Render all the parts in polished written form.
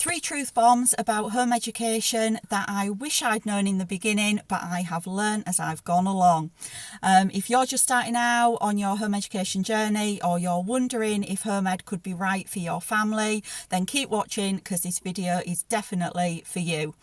3 truth bombs about home education that I wish I'd known in the beginning, but I have learned as I've gone along. If you're just starting out on your home education journey, or you're wondering if home ed could be right for your family, then keep watching because this video is definitely for you.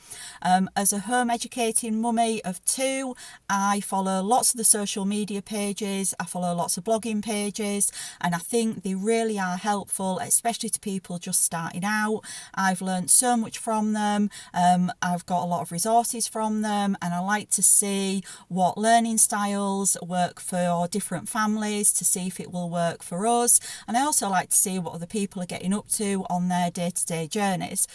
As a home educating mummy of 2, I follow lots of the social media pages, I follow lots of blogging pages, and I think they really are helpful, especially to people just starting out. I've learned so much from them. I've got a lot of resources from them, and I like to see what learning styles work for different families to see if it will work for us. And I also like to see what other people are getting up to on their day-to-day journeys.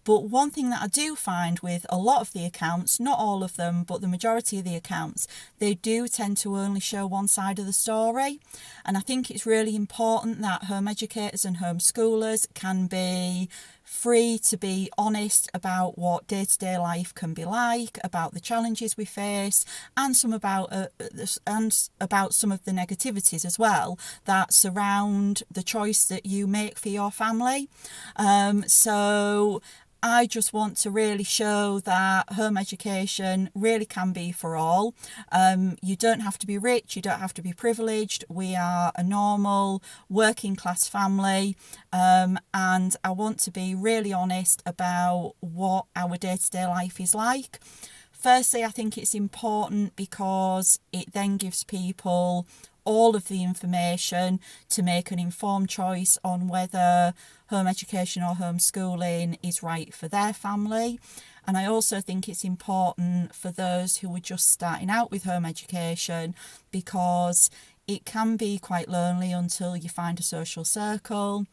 But one thing that I do find with a lot of the accounts, not all of them, but the majority of the accounts, they do tend to only show one side of the story. And I think it's really important that home educators and homeschoolers can be free to be honest about what day-to-day life can be like, about the challenges we face, and about some of the negativities as well that surround the choice that you make for your family. So I just want to really show that home education really can be for all. You don't have to be rich, you don't have to be privileged. We are a normal working class family, and I want to be really honest about what our day-to-day life is like. Firstly, I think it's important because it then gives people all of the information to make an informed choice on whether home education or homeschooling is right for their family. And I also think it's important for those who are just starting out with home education, because it can be quite lonely until you find a social circle.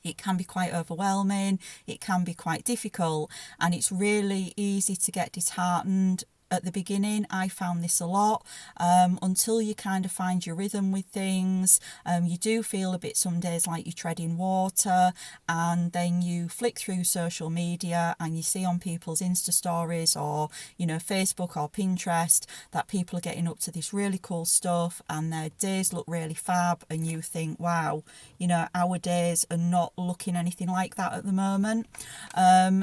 It can be quite overwhelming, it can be quite difficult, and it's really easy to get disheartened at the beginning. I found this a lot. Until you kind of find your rhythm with things, you do feel a bit some days like you're treading water, and then you flick through social media and you see on people's Insta stories or Facebook or Pinterest that people are getting up to this really cool stuff and their days look really fab, and you think, wow, our days are not looking anything like that at the moment.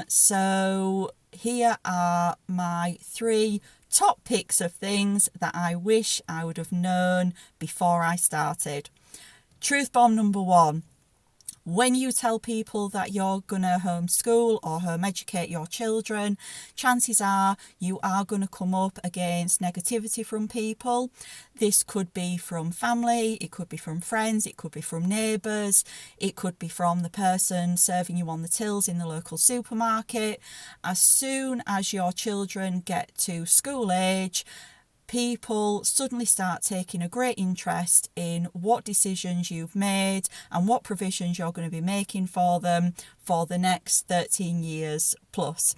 So here are my 3 top picks of things that I wish I would have known before I started. Truth bomb number 1. When you tell people that you're going to homeschool or home educate your children, chances are you are going to come up against negativity from people. This could be from family, it could be from friends, it could be from neighbours, it could be from the person serving you on the tills in the local supermarket. As soon as your children get to school age, people suddenly start taking a great interest in what decisions you've made and what provisions you're going to be making for them for the next 13 years plus.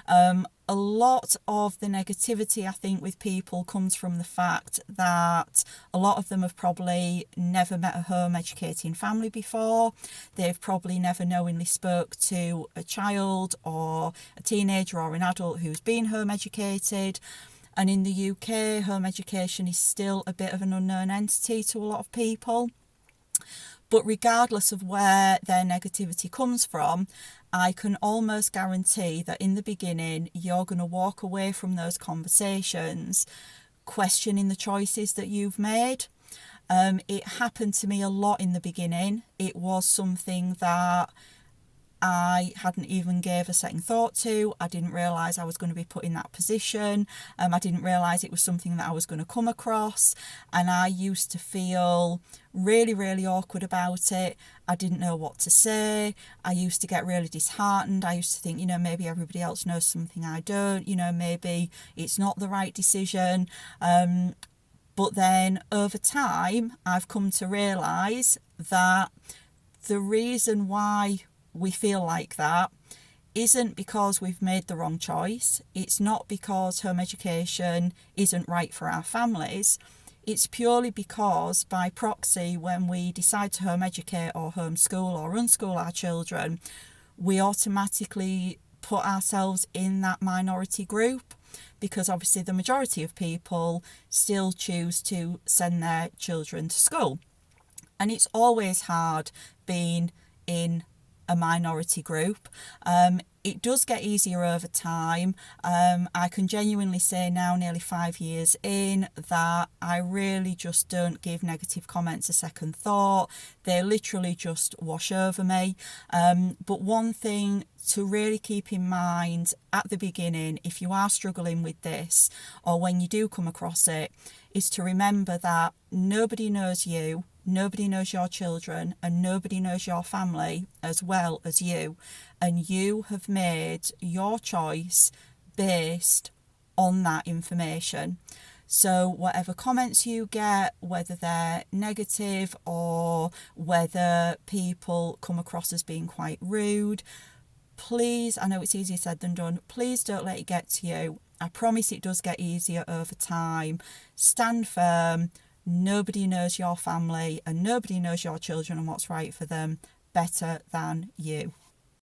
A lot of the negativity, I think, with people comes from the fact that a lot of them have probably never met a home educating family before. They've probably never knowingly spoke to a child or a teenager or an adult who's been home educated. And in the UK, home education is still a bit of an unknown entity to a lot of people. But regardless of where their negativity comes from, I can almost guarantee that in the beginning, you're going to walk away from those conversations questioning the choices that you've made. It happened to me a lot in the beginning. It was something that I hadn't even gave a second thought to. I didn't realise I was going to be put in that position. I didn't realise it was something that I was going to come across, and I used to feel really, really awkward about it. I didn't know what to say. I used to get really disheartened. I used to think, maybe everybody else knows something I don't, maybe it's not the right decision. But then over time, I've come to realise that the reason why we feel like that isn't because we've made the wrong choice. It's not because home education isn't right for our families. It's purely because, by proxy, when we decide to home educate or homeschool or unschool our children, we automatically put ourselves in that minority group, because obviously the majority of people still choose to send their children to school. And it's always hard being in a minority group. It does get easier over time. I can genuinely say now, nearly 5 years in, that I really just don't give negative comments a second thought. They literally just wash over me. But one thing to really keep in mind at the beginning, if you are struggling with this, or when you do come across it, is to remember that nobody knows you, nobody knows your children, and nobody knows your family as well as you. And you have made your choice based on that information. So whatever comments you get, whether they're negative or whether people come across as being quite rude, please, I know it's easier said than done, please don't let it get to you. I promise it does get easier over time. Stand firm. Nobody knows your family and nobody knows your children and what's right for them better than you.